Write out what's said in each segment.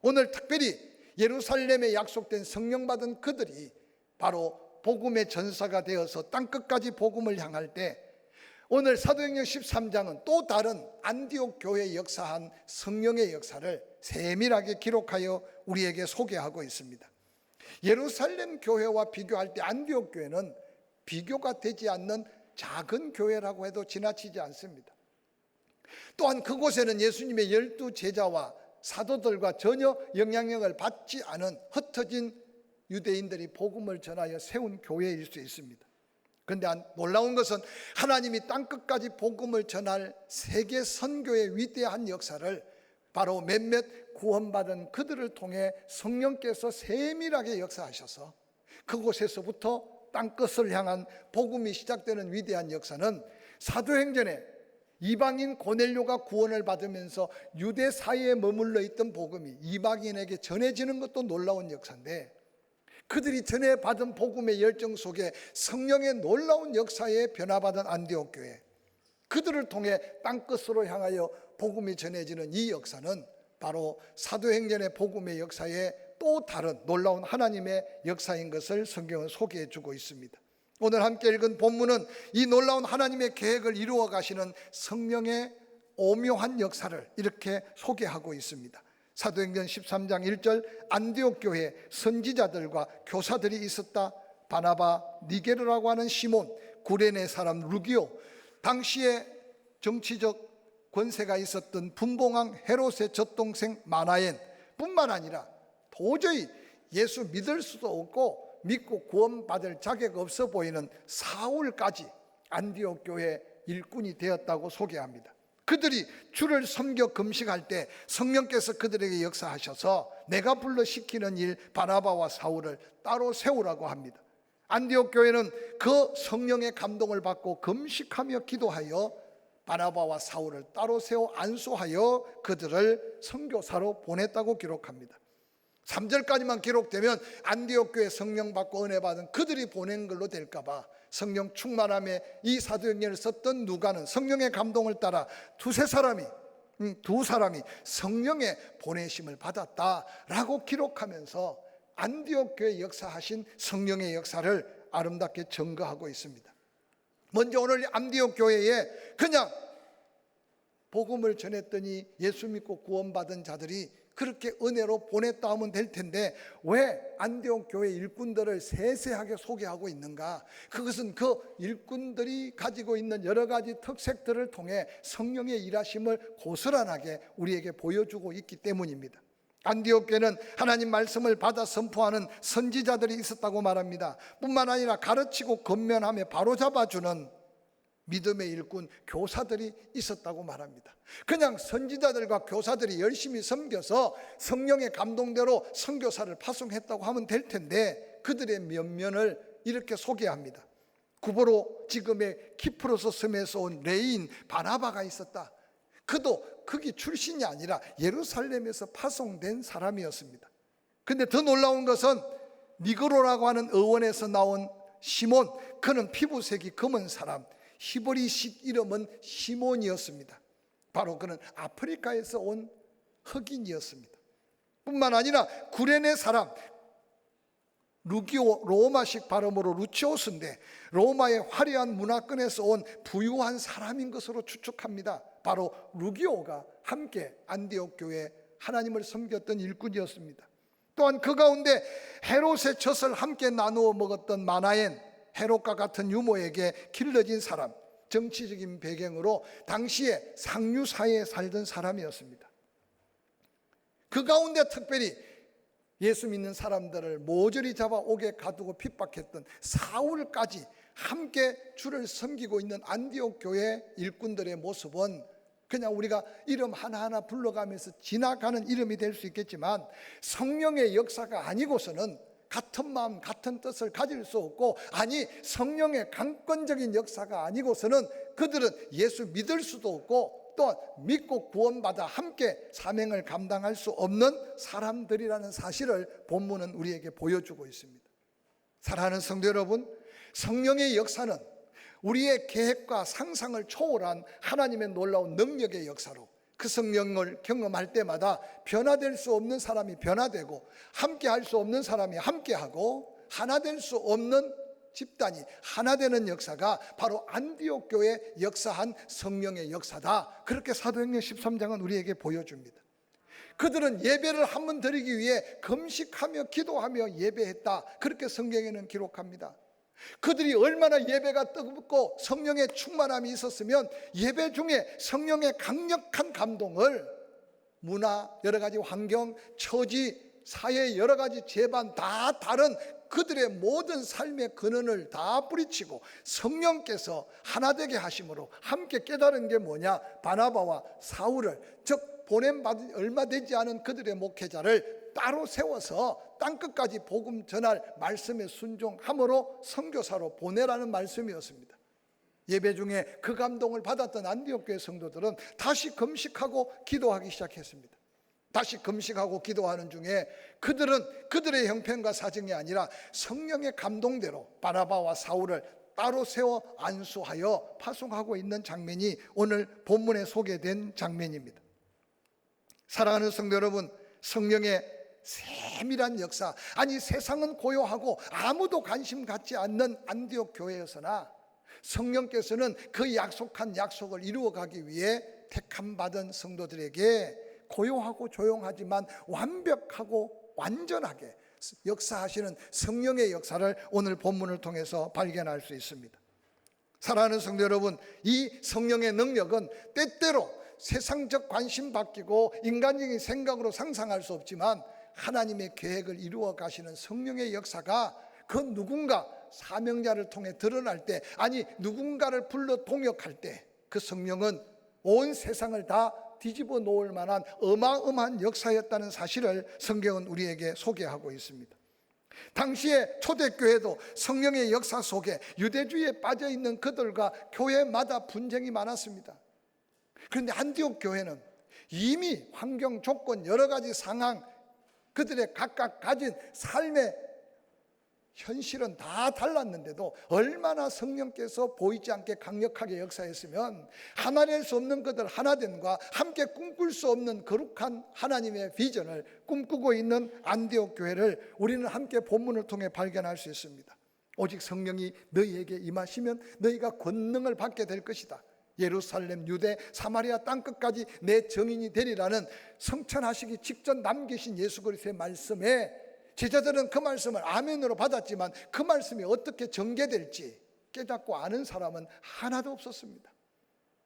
오늘 특별히 예루살렘에 약속된 성령 받은 그들이 바로 복음의 전사가 되어서 땅끝까지 복음을 향할 때, 오늘 사도행전 13장은 또 다른 안디옥 교회에 역사한 성령의 역사를 세밀하게 기록하여 우리에게 소개하고 있습니다. 예루살렘 교회와 비교할 때 안디옥 교회는 비교가 되지 않는 작은 교회라고 해도 지나치지 않습니다. 또한 그곳에는 예수님의 12제자와 사도들과 전혀 영향력을 받지 않은 흩어진 유대인들이 복음을 전하여 세운 교회일 수 있습니다. 그런데 놀라운 것은 하나님이 땅끝까지 복음을 전할 세계 선교의 위대한 역사를 바로 몇몇 구원받은 그들을 통해 성령께서 세밀하게 역사하셔서 그곳에서부터 땅끝을 향한 복음이 시작되는 위대한 역사는 사도행전에 이방인 고넬료가 구원을 받으면서 유대 사이에 머물러 있던 복음이 이방인에게 전해지는 것도 놀라운 역사인데, 그들이 전해받은 복음의 열정 속에 성령의 놀라운 역사에 변화받은 안디옥 교회, 그들을 통해 땅끝으로 향하여 복음이 전해지는 이 역사는 바로 사도행전의 복음의 역사에 또 다른 놀라운 하나님의 역사인 것을 성경은 소개해 주고 있습니다. 오늘 함께 읽은 본문은 이 놀라운 하나님의 계획을 이루어 가시는 성령의 오묘한 역사를 이렇게 소개하고 있습니다. 사도행전 13장 1절, 안디옥 교회에 선지자들과 교사들이 있었다. 바나바, 니게르라고 하는 시몬, 구레네 사람 루기오, 당시에 정치적 권세가 있었던 분봉왕 헤롯의 젖동생 마나엔 뿐만 아니라 도저히 예수 믿을 수도 없고 믿고 구원받을 자격 없어 보이는 사울까지 안디옥 교회 일꾼이 되었다고 소개합니다. 그들이 주를 섬겨 금식할 때 성령께서 그들에게 역사하셔서 내가 불러 시키는 일 바나바와 사울을 따로 세우라고 합니다. 안디옥 교회는 그 성령의 감동을 받고 금식하며 기도하여 바나바와 사울을 따로 세워 안수하여 그들을 선교사로 보냈다고 기록합니다. 3절까지만 기록되면 안디옥 교회 성령 받고 은혜 받은 그들이 보낸 걸로 될까봐 성령 충만함에 이 사도행전을 썼던 누가는 성령의 감동을 따라 두 사람이 성령의 보내심을 받았다라고 기록하면서 안디옥 교회 역사하신 성령의 역사를 아름답게 증거하고 있습니다. 먼저 오늘 안디옥 교회에 그냥 복음을 전했더니 예수 믿고 구원받은 자들이 그렇게 은혜로 보냈다 하면 될 텐데 왜 안디옥 교회 일꾼들을 세세하게 소개하고 있는가? 그것은 그 일꾼들이 가지고 있는 여러 가지 특색들을 통해 성령의 일하심을 고스란하게 우리에게 보여주고 있기 때문입니다. 안디옥 교회는 하나님 말씀을 받아 선포하는 선지자들이 있었다고 말합니다. 뿐만 아니라 가르치고 권면하며 바로잡아주는 믿음의 일꾼 교사들이 있었다고 말합니다. 그냥 선지자들과 교사들이 열심히 섬겨서 성령의 감동대로 선교사를 파송했다고 하면 될 텐데 그들의 면면을 이렇게 소개합니다. 구보로 지금의 키프로스 섬에서 온 레인 바나바가 있었다. 그도 거기 출신이 아니라 예루살렘에서 파송된 사람이었습니다. 근데 더 놀라운 것은 니그로라고 하는 어원에서 나온 시몬, 그는 피부색이 검은 사람, 히브리식 이름은 시몬이었습니다. 바로 그는 아프리카에서 온 흑인이었습니다. 뿐만 아니라 구레네 사람, 루기오, 로마식 발음으로 루치오스인데 로마의 화려한 문화권에서 온 부유한 사람인 것으로 추측합니다. 바로 루기오가 함께 안디옥 교회에 하나님을 섬겼던 일꾼이었습니다. 또한 그 가운데 헤롯의 젖을 함께 나누어 먹었던 마나엔, 헤롯과 같은 유모에게 길러진 사람, 정치적인 배경으로 당시에 상류사회에 살던 사람이었습니다. 그 가운데 특별히 예수 믿는 사람들을 모조리 잡아 옥에 가두고 핍박했던 사울까지 함께 주를 섬기고 있는 안디옥 교회 일꾼들의 모습은 그냥 우리가 이름 하나하나 불러가면서 지나가는 이름이 될 수 있겠지만 성령의 역사가 아니고서는 같은 마음 같은 뜻을 가질 수 없고, 아니 성령의 강권적인 역사가 아니고서는 그들은 예수 믿을 수도 없고 또 믿고 구원받아 함께 사명을 감당할 수 없는 사람들이라는 사실을 본문은 우리에게 보여주고 있습니다. 사랑하는 성도 여러분, 성령의 역사는 우리의 계획과 상상을 초월한 하나님의 놀라운 능력의 역사로 그 성령을 경험할 때마다 변화될 수 없는 사람이 변화되고, 함께 할 수 없는 사람이 함께하고, 하나 될 수 없는 집단이 하나 되는 역사가 바로 안디옥 교회에 역사한 성령의 역사다. 그렇게 사도행전 13장은 우리에게 보여줍니다. 그들은 예배를 한번 드리기 위해 금식하며 기도하며 예배했다. 그렇게 성경에는 기록합니다. 그들이 얼마나 예배가 뜨겁고 성령의 충만함이 있었으면 예배 중에 성령의 강력한 감동을 문화, 여러 가지 환경, 처지, 사회 여러 가지 재반 다 다른 그들의 모든 삶의 근원을 다 뿌리치고 성령께서 하나 되게 하심으로 함께 깨달은 게 뭐냐? 바나바와 사울을, 즉 보냄받은 얼마 되지 않은 그들의 목회자를 따로 세워서 땅끝까지 복음 전할 말씀에 순종함으로 선교사로 보내라는 말씀이었습니다. 예배 중에 그 감동을 받았던 안디옥 교회 성도들은 다시 금식하고 기도하기 시작했습니다. 다시 금식하고 기도하는 중에 그들은 그들의 형편과 사정이 아니라 성령의 감동대로 바나바와 사울을 따로 세워 안수하여 파송하고 있는 장면이 오늘 본문에 소개된 장면입니다. 사랑하는 성도 여러분, 성령의 세밀한 역사, 아니 세상은 고요하고 아무도 관심 갖지 않는 안디옥 교회였으나 성령께서는 그 약속한 약속을 이루어가기 위해 택함 받은 성도들에게 고요하고 조용하지만 완벽하고 완전하게 역사하시는 성령의 역사를 오늘 본문을 통해서 발견할 수 있습니다. 사랑하는 성도 여러분, 이 성령의 능력은 때때로 세상적 관심 바뀌고 인간적인 생각으로 상상할 수 없지만 하나님의 계획을 이루어 가시는 성령의 역사가 그 누군가 사명자를 통해 드러날 때, 아니 누군가를 불러 동역할 때 그 성령은 온 세상을 다 뒤집어 놓을 만한 어마어마한 역사였다는 사실을 성경은 우리에게 소개하고 있습니다. 당시에 초대교회도 성령의 역사 속에 유대주의에 빠져있는 그들과 교회마다 분쟁이 많았습니다. 그런데 안디옥 교회는 이미 환경, 조건, 여러 가지 상황, 그들의 각각 가진 삶의 현실은 다 달랐는데도 얼마나 성령께서 보이지 않게 강력하게 역사했으면 하나 될 수 없는 그들 하나됨과 함께 꿈꿀 수 없는 거룩한 하나님의 비전을 꿈꾸고 있는 안디옥 교회를 우리는 함께 본문을 통해 발견할 수 있습니다. 오직 성령이 너희에게 임하시면 너희가 권능을 받게 될 것이다. 예루살렘, 유대, 사마리아 땅끝까지 내 증인이 되리라는 성천하시기 직전 남기신 예수 그리스도의 말씀에 제자들은 그 말씀을 아멘으로 받았지만 그 말씀이 어떻게 전개될지 깨닫고 아는 사람은 하나도 없었습니다.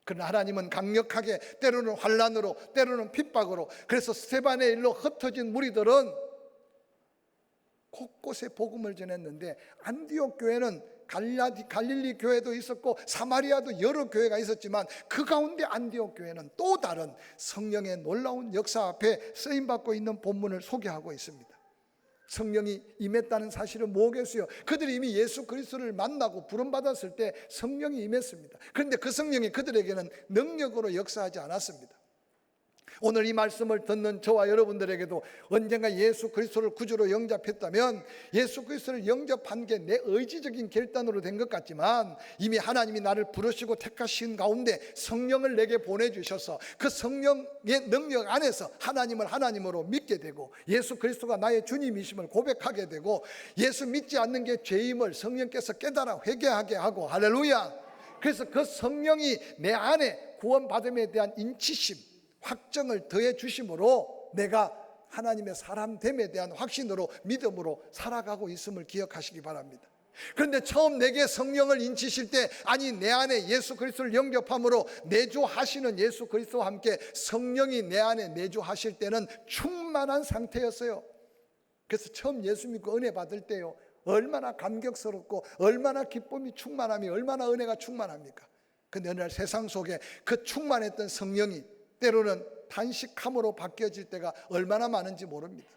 그러나 하나님은 강력하게, 때로는 환난으로, 때로는 핍박으로, 그래서 스데반의 일로 흩어진 무리들은 곳곳에 복음을 전했는데 안디옥 교회는 갈릴리 교회도 있었고 사마리아도 여러 교회가 있었지만 그 가운데 안디옥 교회는 또 다른 성령의 놀라운 역사 앞에 쓰임받고 있는 본문을 소개하고 있습니다. 성령이 임했다는 사실은 뭐겠어요? 그들이 이미 예수 그리스도를 만나고 부름받았을 때 성령이 임했습니다. 그런데 그 성령이 그들에게는 능력으로 역사하지 않았습니다. 오늘 이 말씀을 듣는 저와 여러분들에게도 언젠가 예수 그리스도를 구주로 영접했다면 예수 그리스도를 영접한 게 내 의지적인 결단으로 된 것 같지만 이미 하나님이 나를 부르시고 택하신 가운데 성령을 내게 보내주셔서 그 성령의 능력 안에서 하나님을 하나님으로 믿게 되고 예수 그리스도가 나의 주님이심을 고백하게 되고 예수 믿지 않는 게 죄임을 성령께서 깨달아 회개하게 하고, 할렐루야. 그래서 그 성령이 내 안에 구원받음에 대한 인치심, 확정을 더해 주심으로 내가 하나님의 사람됨에 대한 확신으로, 믿음으로 살아가고 있음을 기억하시기 바랍니다. 그런데 처음 내게 성령을 인치실 때, 아니 내 안에 예수 그리스도를 영접함으로 내주하시는 예수 그리스도와 함께 성령이 내 안에 내주하실 때는 충만한 상태였어요. 그래서 처음 예수 믿고 은혜 받을 때요, 얼마나 감격스럽고 얼마나 기쁨이 충만함이, 얼마나 은혜가 충만합니까? 그런데 어느 날 세상 속에 그 충만했던 성령이 때로는 탄식함으로 바뀌어질 때가 얼마나 많은지 모릅니다.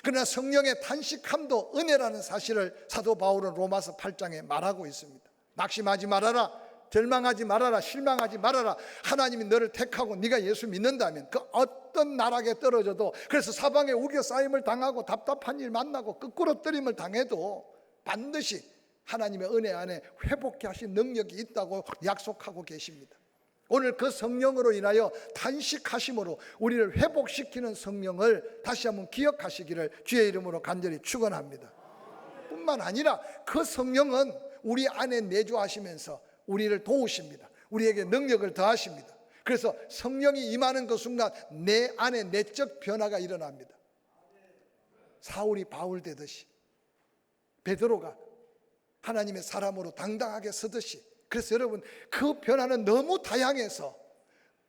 그러나 성령의 탄식함도 은혜라는 사실을 사도 바울은 로마서 8장에 말하고 있습니다. 낙심하지 말아라, 절망하지 말아라, 실망하지 말아라. 하나님이 너를 택하고 네가 예수 믿는다면 그 어떤 나락에 떨어져도, 그래서 사방에 우겨싸임을 당하고 답답한 일 만나고 끄꾸러뜨림을 당해도 반드시 하나님의 은혜 안에 회복케 하신 능력이 있다고 약속하고 계십니다. 오늘 그 성령으로 인하여 탄식하심으로 우리를 회복시키는 성령을 다시 한번 기억하시기를 주의 이름으로 간절히 축원합니다. 뿐만 아니라 그 성령은 우리 안에 내주하시면서 우리를 도우십니다. 우리에게 능력을 더하십니다. 그래서 성령이 임하는 그 순간 내 안에 내적 변화가 일어납니다. 사울이 바울 되듯이, 베드로가 하나님의 사람으로 당당하게 서듯이. 그래서 여러분, 그 변화는 너무 다양해서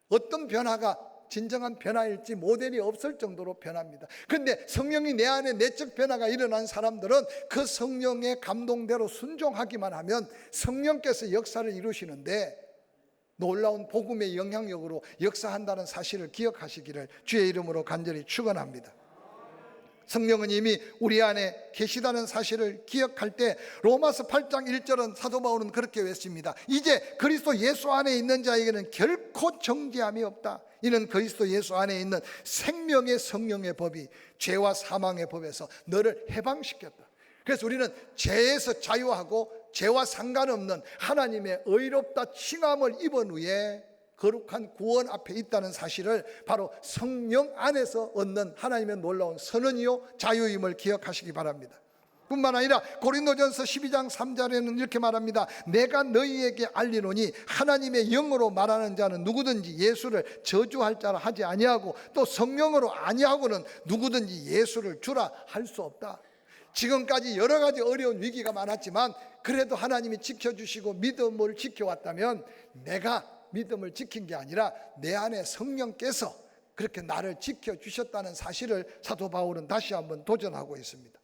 어떤 변화가 진정한 변화일지 모델이 없을 정도로 변합니다. 그런데 성령이 내 안에 내적 변화가 일어난 사람들은 그 성령의 감동대로 순종하기만 하면 성령께서 역사를 이루시는데 놀라운 복음의 영향력으로 역사한다는 사실을 기억하시기를 주의 이름으로 간절히 축원합니다. 성령은 이미 우리 안에 계시다는 사실을 기억할 때 로마서 8장 1절은 사도 바울은 그렇게 외칩니다. 이제 그리스도 예수 안에 있는 자에게는 결코 정죄함이 없다. 이는 그리스도 예수 안에 있는 생명의 성령의 법이 죄와 사망의 법에서 너를 해방시켰다. 그래서 우리는 죄에서 자유하고 죄와 상관없는 하나님의 의롭다 칭함을 입은 후에 거룩한 구원 앞에 있다는 사실을 바로 성령 안에서 얻는 하나님의 놀라운 선언이요 자유임을 기억하시기 바랍니다. 뿐만 아니라 고린도전서 12장 3절에는 이렇게 말합니다. 내가 너희에게 알리노니 하나님의 영으로 말하는 자는 누구든지 예수를 저주할 자라 하지 아니하고 또 성령으로 아니하고는 누구든지 예수를 주라 할 수 없다. 지금까지 여러 가지 어려운 위기가 많았지만 그래도 하나님이 지켜주시고 믿음을 지켜왔다면 내가 믿음을 지킨 게 아니라 내 안에 성령께서 그렇게 나를 지켜주셨다는 사실을 사도 바울은 다시 한번 도전하고 있습니다.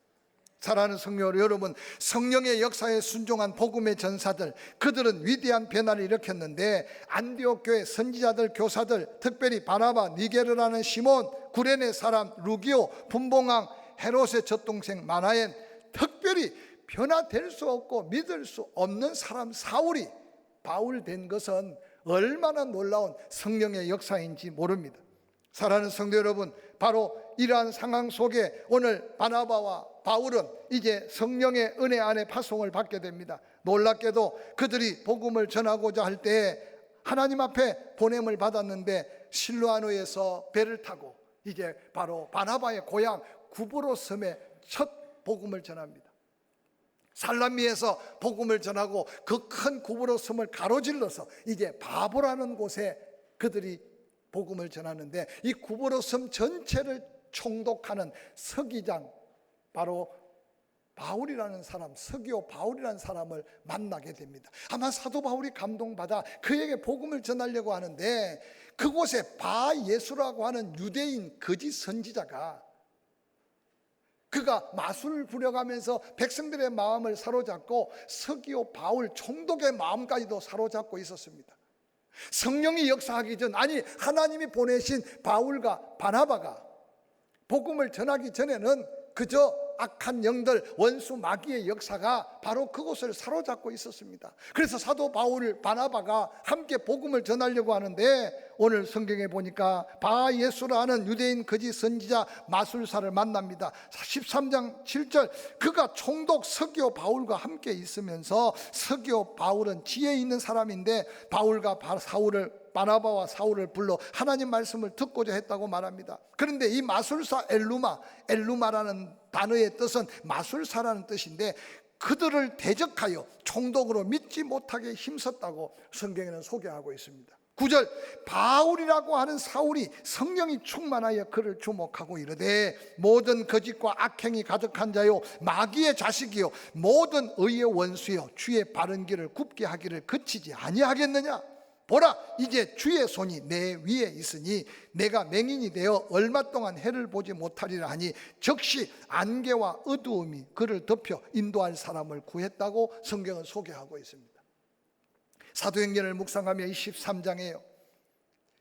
사랑하는 성도 여러분, 성령의 역사에 순종한 복음의 전사들, 그들은 위대한 변화를 일으켰는데 안디옥 교회 선지자들, 교사들, 특별히 바나바, 니게르라는 시몬, 구레네 사람 루기오, 분봉왕, 헤롯의 젖동생 마나엔, 특별히 변화될 수 없고 믿을 수 없는 사람 사울이 바울 된 것은 얼마나 놀라운 성령의 역사인지 모릅니다. 사랑하는 성도 여러분, 바로 이러한 상황 속에 오늘 바나바와 바울은 이제 성령의 은혜 안에 파송을 받게 됩니다. 놀랍게도 그들이 복음을 전하고자 할 때 하나님 앞에 보냄을 받았는데 실로아노에서 배를 타고 이제 바로 바나바의 고향 구브로 섬에 첫 복음을 전합니다. 살라미에서 복음을 전하고 그 큰 구브로 섬을 가로질러서 이제 바보라는 곳에 그들이 복음을 전하는데 이 구브로 섬 전체를 총독하는 서기장, 바로 바울이라는 사람, 서기오 바울이라는 사람을 만나게 됩니다. 아마 사도 바울이 감동받아 그에게 복음을 전하려고 하는데 그곳에 바예수라고 하는 유대인 거짓 선지자가 그가 마술을 부려가면서 백성들의 마음을 사로잡고 서기오 바울 총독의 마음까지도 사로잡고 있었습니다. 성령이 역사하기 전, 아니 하나님이 보내신 바울과 바나바가 복음을 전하기 전에는 그저 악한 영들, 원수 마귀의 역사가 바로 그곳을 사로잡고 있었습니다. 그래서 사도 바울, 바나바가 함께 복음을 전하려고 하는데 오늘 성경에 보니까 바예수라는 유대인 거짓 선지자 마술사를 만납니다. 13장 7절, 그가 총독 서기오 바울과 함께 있으면서, 서기오 바울은 지혜 있는 사람인데 바울과 바나바와 사울을 불러 하나님 말씀을 듣고자 했다고 말합니다. 그런데 이 마술사 엘루마라는 단어의 뜻은 마술사라는 뜻인데 그들을 대적하여 총독으로 믿지 못하게 힘썼다고 성경에는 소개하고 있습니다. 9절, 바울이라고 하는 사울이 성령이 충만하여 그를 주목하고 이르되 모든 거짓과 악행이 가득한 자요 마귀의 자식이요 모든 의의 원수요 주의 바른 길을 굽게 하기를 그치지 아니하겠느냐. 보라, 이제 주의 손이 내 위에 있으니 내가 맹인이 되어 얼마 동안 해를 보지 못하리라 하니 즉시 안개와 어두움이 그를 덮여 인도할 사람을 구했다고 성경은 소개하고 있습니다. 사도행전을 묵상하며 23장에요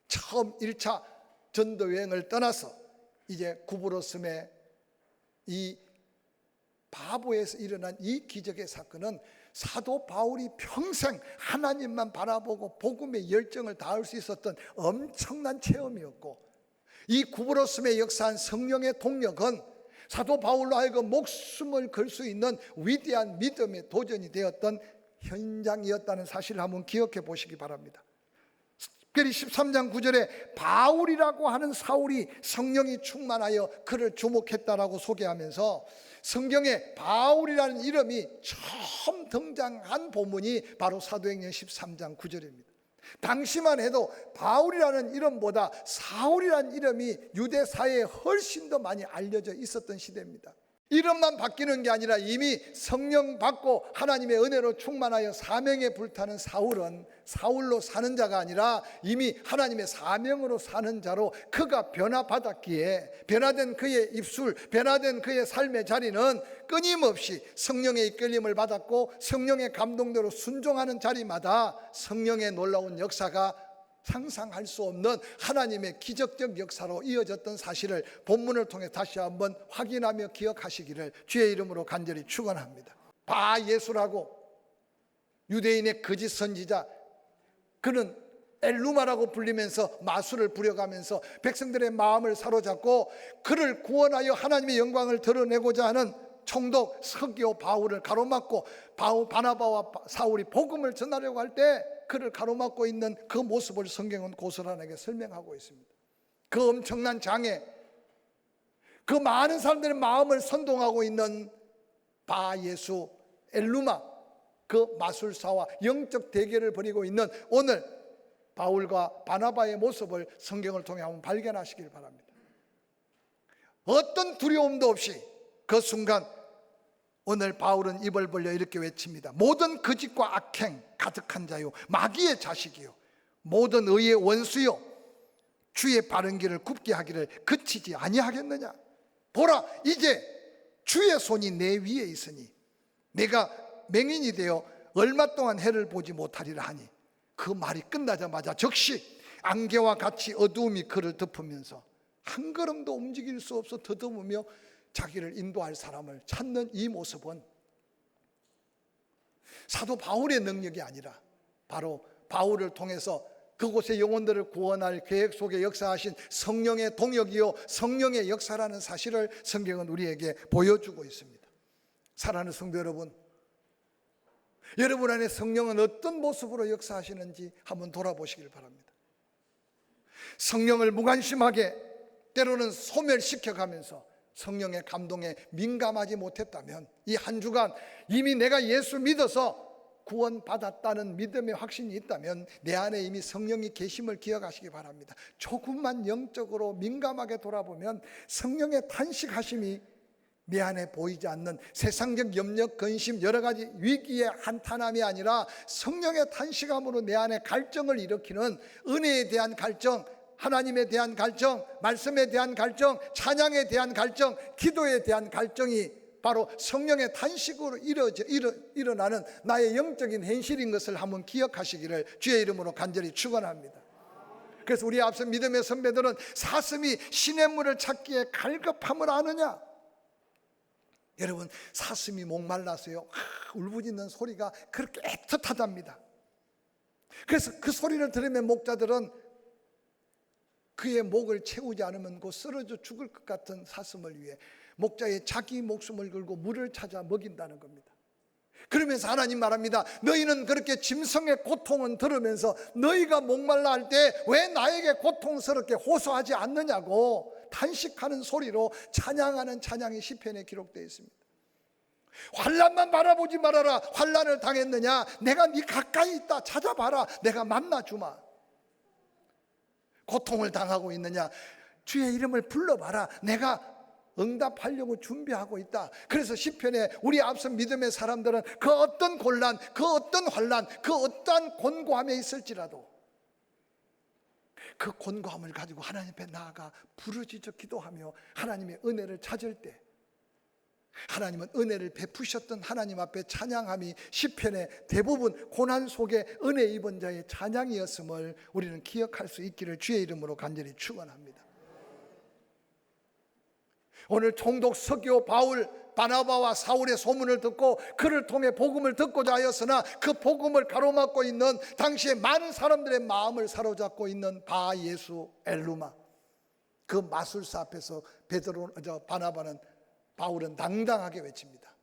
처음 1차 전도 여행을 떠나서 이제 구브로 섬에 이 바보에서 일어난 이 기적의 사건은 사도 바울이 평생 하나님만 바라보고 복음의 열정을 다할 수 있었던 엄청난 체험이었고, 이 구브로 섬에 역사한 성령의 동력은 사도 바울로 하여금 목숨을 걸 수 있는 위대한 믿음의 도전이 되었던 현장이었다는 사실을 한번 기억해 보시기 바랍니다. 특별히 13장 9절에 바울이라고 하는 사울이 성령이 충만하여 그를 주목했다라고 소개하면서 성경에 바울이라는 이름이 처음 등장한 본문이 바로 사도행전 13장 9절입니다. 당시만 해도 바울이라는 이름보다 사울이라는 이름이 유대 사회에 훨씬 더 많이 알려져 있었던 시대입니다. 이름만 바뀌는 게 아니라 이미 성령 받고 하나님의 은혜로 충만하여 사명에 불타는 사울은 사울로 사는 자가 아니라 이미 하나님의 사명으로 사는 자로 그가 변화받았기에 변화된 그의 입술, 변화된 그의 삶의 자리는 끊임없이 성령의 이끌림을 받았고 성령의 감동대로 순종하는 자리마다 성령의 놀라운 역사가 상상할 수 없는 하나님의 기적적 역사로 이어졌던 사실을 본문을 통해 다시 한번 확인하며 기억하시기를 주의 이름으로 간절히 축원합니다. 바 예수라고 유대인의 거짓 선지자, 그는 엘루마라고 불리면서 마술을 부려가면서 백성들의 마음을 사로잡고 그를 구원하여 하나님의 영광을 드러내고자 하는 총독 서기오 바울을 가로막고 바나바와 사울이 복음을 전하려고 할 때 그를 가로막고 있는 그 모습을 성경은 고스란하게 설명하고 있습니다. 그 엄청난 장애, 그 많은 사람들의 마음을 선동하고 있는 바 예수 엘루마, 그 마술사와 영적 대결을 벌이고 있는 오늘 바울과 바나바의 모습을 성경을 통해 한번 발견하시길 바랍니다. 어떤 두려움도 없이 그 순간 오늘 바울은 입을 벌려 이렇게 외칩니다. 모든 거짓과 악행 가득한 자요, 마귀의 자식이요, 모든 의의 원수요, 주의 바른 길을 굽게 하기를 그치지 아니하겠느냐. 보라, 이제 주의 손이 내 위에 있으니 내가 맹인이 되어 얼마 동안 해를 보지 못하리라 하니, 그 말이 끝나자마자 즉시 안개와 같이 어두움이 그를 덮으면서 한 걸음도 움직일 수 없어 더듬으며 자기를 인도할 사람을 찾는 이 모습은 사도 바울의 능력이 아니라 바로 바울을 통해서 그곳의 영혼들을 구원할 계획 속에 역사하신 성령의 동역이요 성령의 역사라는 사실을 성경은 우리에게 보여주고 있습니다. 사랑하는 성도 여러분, 여러분 안에 성령은 어떤 모습으로 역사하시는지 한번 돌아보시길 바랍니다. 성령을 무관심하게 때로는 소멸시켜가면서 성령의 감동에 민감하지 못했다면 이 한 주간 이미 내가 예수 믿어서 구원받았다는 믿음의 확신이 있다면 내 안에 이미 성령이 계심을 기억하시기 바랍니다. 조금만 영적으로 민감하게 돌아보면 성령의 탄식하심이 내 안에 보이지 않는 세상적 염려, 근심, 여러 가지 위기의 한탄함이 아니라 성령의 탄식함으로 내 안에 갈증을 일으키는 은혜에 대한 갈증, 하나님에 대한 갈증, 말씀에 대한 갈증, 찬양에 대한 갈증, 기도에 대한 갈증이 바로 성령의 탄식으로 일어나는 나의 영적인 현실인 것을 한번 기억하시기를 주의 이름으로 간절히 축원합니다. 그래서 우리 앞서 믿음의 선배들은 사슴이 시냇물을 찾기에 갈급함을 아느냐. 여러분, 사슴이 목말라서요 울부짖는 소리가 그렇게 애틋하답니다. 그래서 그 소리를 들으면 목자들은 그의 목을 채우지 않으면 곧 쓰러져 죽을 것 같은 사슴을 위해 목자의 자기 목숨을 걸고 물을 찾아 먹인다는 겁니다. 그러면서 하나님 말합니다. 너희는 그렇게 짐승의 고통은 들으면서 너희가 목말라 할 때 왜 나에게 고통스럽게 호소하지 않느냐고 탄식하는 소리로 찬양하는 찬양이 시편에 기록되어 있습니다. 환난만 바라보지 말아라. 환난을 당했느냐? 내가 네 가까이 있다. 찾아봐라. 내가 만나주마. 고통을 당하고 있느냐? 주의 이름을 불러봐라. 내가 응답하려고 준비하고 있다. 그래서 시편에 우리 앞선 믿음의 사람들은 그 어떤 곤란, 그 어떤 환난, 그 어떠한 곤고함에 있을지라도 그 곤고함을 가지고 하나님 앞에 나아가 부르짖어 기도하며 하나님의 은혜를 찾을 때 하나님은 은혜를 베푸셨던 하나님 앞에 찬양함이 시편의 대부분 고난 속에 은혜 입은 자의 찬양이었음을 우리는 기억할 수 있기를 주의 이름으로 간절히 축원합니다. 오늘 총독 서기오 바울, 바나바와 사울의 소문을 듣고 그를 통해 복음을 듣고자 하였으나 그 복음을 가로막고 있는 당시에 많은 사람들의 마음을 사로잡고 있는 바 예수 엘루마, 그 마술사 앞에서 바나바는 바울은 당당하게 외칩니다.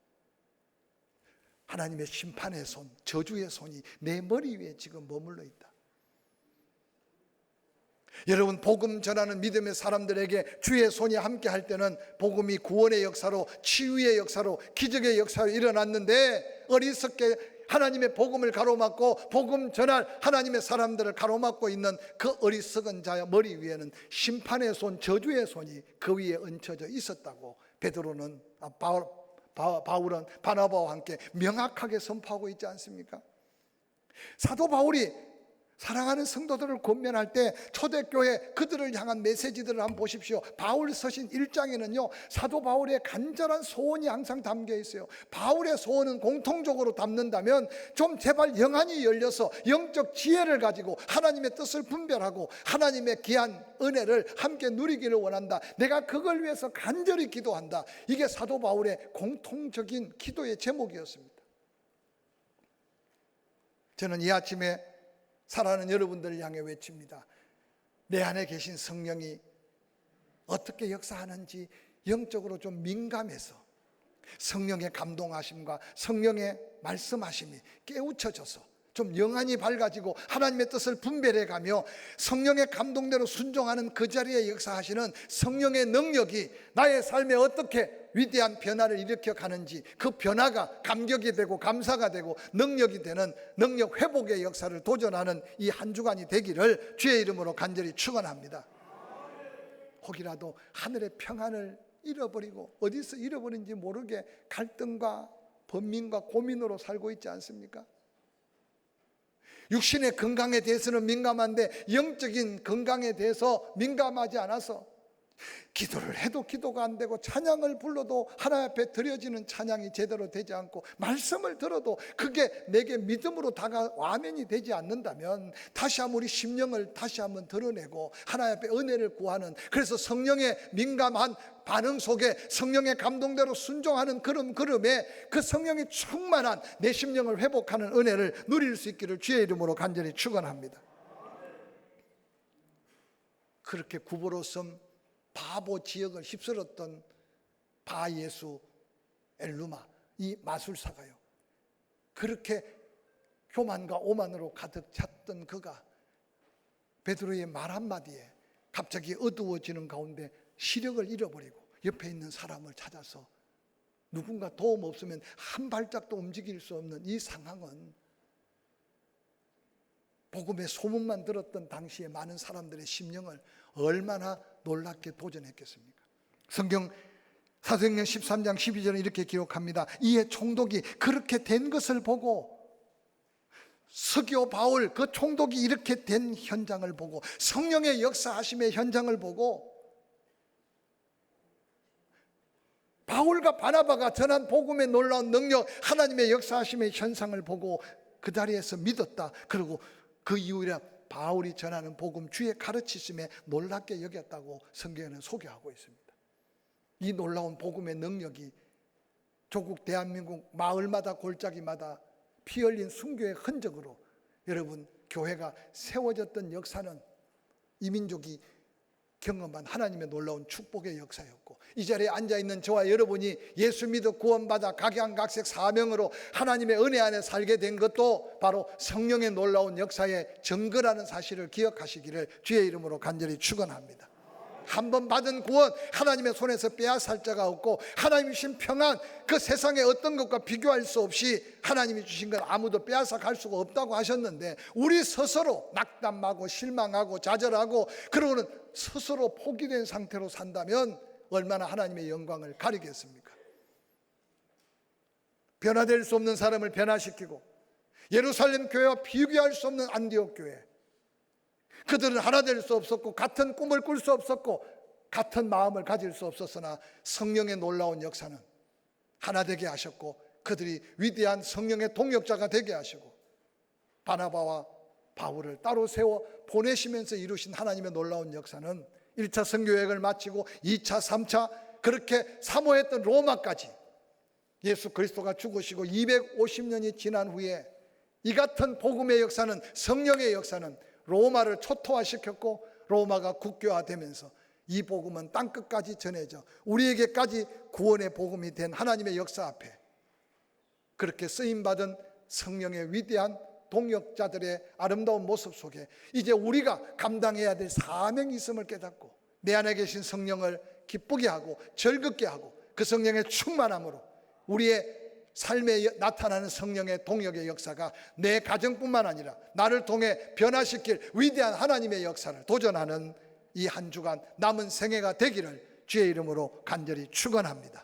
하나님의 심판의 손, 저주의 손이 내 머리 위에 지금 머물러 있다. 여러분, 복음 전하는 믿음의 사람들에게 주의 손이 함께 할 때는 복음이 구원의 역사로, 치유의 역사로, 기적의 역사로 일어났는데, 어리석게 하나님의 복음을 가로막고 복음 전할 하나님의 사람들을 가로막고 있는 그 어리석은 자의 머리 위에는 심판의 손, 저주의 손이 그 위에 얹혀져 있었다고 바울은 바나바와 함께 명확하게 선포하고 있지 않습니까? 사도 바울이 사랑하는 성도들을 권면할 때 초대교회 그들을 향한 메시지들을 한번 보십시오. 바울 서신 1장에는요 사도 바울의 간절한 소원이 항상 담겨 있어요. 바울의 소원은 공통적으로 담는다면 좀 제발 영안이 열려서 영적 지혜를 가지고 하나님의 뜻을 분별하고 하나님의 귀한 은혜를 함께 누리기를 원한다. 내가 그걸 위해서 간절히 기도한다. 이게 사도 바울의 공통적인 기도의 제목이었습니다. 저는 이 아침에 사랑하는 여러분들을 향해 외칩니다. 내 안에 계신 성령이 어떻게 역사하는지 영적으로 좀 민감해서 성령의 감동하심과 성령의 말씀하심이 깨우쳐져서 좀 영안이 밝아지고 하나님의 뜻을 분별해가며 성령의 감동대로 순종하는 그 자리에 역사하시는 성령의 능력이 나의 삶에 어떻게 위대한 변화를 일으켜 가는지, 그 변화가 감격이 되고 감사가 되고 능력이 되는 능력 회복의 역사를 도전하는 이 한 주간이 되기를 주의 이름으로 간절히 축원합니다. 혹이라도 하늘의 평안을 잃어버리고 어디서 잃어버린지 모르게 갈등과 번민과 고민으로 살고 있지 않습니까? 육신의 건강에 대해서는 민감한데 영적인 건강에 대해서 민감하지 않아서 기도를 해도 기도가 안 되고 찬양을 불러도 하나님 앞에 드려지는 찬양이 제대로 되지 않고 말씀을 들어도 그게 내게 믿음으로 와면이 되지 않는다면 다시 한번 우리 심령을 다시 한번 드러내고 하나님 앞에 은혜를 구하는, 그래서 성령의 민감한 반응 속에 성령의 감동대로 순종하는 걸음에 그 성령이 충만한 내 심령을 회복하는 은혜를 누릴 수 있기를 주의 이름으로 간절히 축원합니다. 그렇게 구보로섬 바보 지역을 휩쓸었던 바예수 엘루마, 이 마술사가요, 그렇게 교만과 오만으로 가득 찼던 그가 베드로의 말 한마디에 갑자기 어두워지는 가운데 시력을 잃어버리고 옆에 있는 사람을 찾아서 누군가 도움 없으면 한 발짝도 움직일 수 없는 이 상황은 복음의 소문만 들었던 당시에 많은 사람들의 심령을 얼마나 놀랍게 도전했겠습니까? 성경 사도행전 13장 12절은 이렇게 기록합니다. 이에 총독이 그렇게 된 것을 보고, 서기오 바울 그 총독이 이렇게 된 현장을 보고, 성령의 역사하심의 현장을 보고, 바울과 바나바가 전한 복음의 놀라운 능력, 하나님의 역사하심의 현상을 보고 그 자리에서 믿었다. 그리고 그 이후에 바울이 전하는 복음, 주의 가르치심에 놀랍게 여겼다고 성경에는 소개하고 있습니다. 이 놀라운 복음의 능력이 조국 대한민국 마을마다 골짜기마다 피 흘린 순교의 흔적으로 여러분 교회가 세워졌던 역사는 이 민족이 경험한 하나님의 놀라운 축복의 역사였고, 이 자리에 앉아있는 저와 여러분이 예수 믿어 구원받아 각양각색 사명으로 하나님의 은혜 안에 살게 된 것도 바로 성령의 놀라운 역사의 증거라는 사실을 기억하시기를 주의 이름으로 간절히 축원합니다. 한 번 받은 구원, 하나님의 손에서 빼앗을 자가 없고 하나님이 주신 평안, 그 세상의 어떤 것과 비교할 수 없이 하나님이 주신 건 아무도 빼앗아 갈 수가 없다고 하셨는데, 우리 스스로 낙담하고 실망하고 좌절하고 그러고는 스스로 포기된 상태로 산다면 얼마나 하나님의 영광을 가리겠습니까? 변화될 수 없는 사람을 변화시키고 예루살렘 교회와 비교할 수 없는 안디옥 교회, 그들은 하나 될 수 없었고 같은 꿈을 꿀 수 없었고 같은 마음을 가질 수 없었으나 성령의 놀라운 역사는 하나 되게 하셨고 그들이 위대한 성령의 동역자가 되게 하시고 바나바와 바울을 따로 세워 보내시면서 이루신 하나님의 놀라운 역사는 1차 선교여행을 마치고 2차, 3차 그렇게 사모했던 로마까지 예수 그리스도가 죽으시고 250년이 지난 후에 이 같은 복음의 역사는, 성령의 역사는 로마를 초토화시켰고 로마가 국교화되면서 이 복음은 땅끝까지 전해져 우리에게까지 구원의 복음이 된 하나님의 역사 앞에 그렇게 쓰임받은 성령의 위대한 동역자들의 아름다운 모습 속에 이제 우리가 감당해야 될 사명이 있음을 깨닫고 내 안에 계신 성령을 기쁘게 하고 즐겁게 하고 그 성령의 충만함으로 우리의 삶에 나타나는 성령의 동역의 역사가 내 가정뿐만 아니라 나를 통해 변화시킬 위대한 하나님의 역사를 도전하는 이 한 주간 남은 생애가 되기를 주의 이름으로 간절히 축원합니다.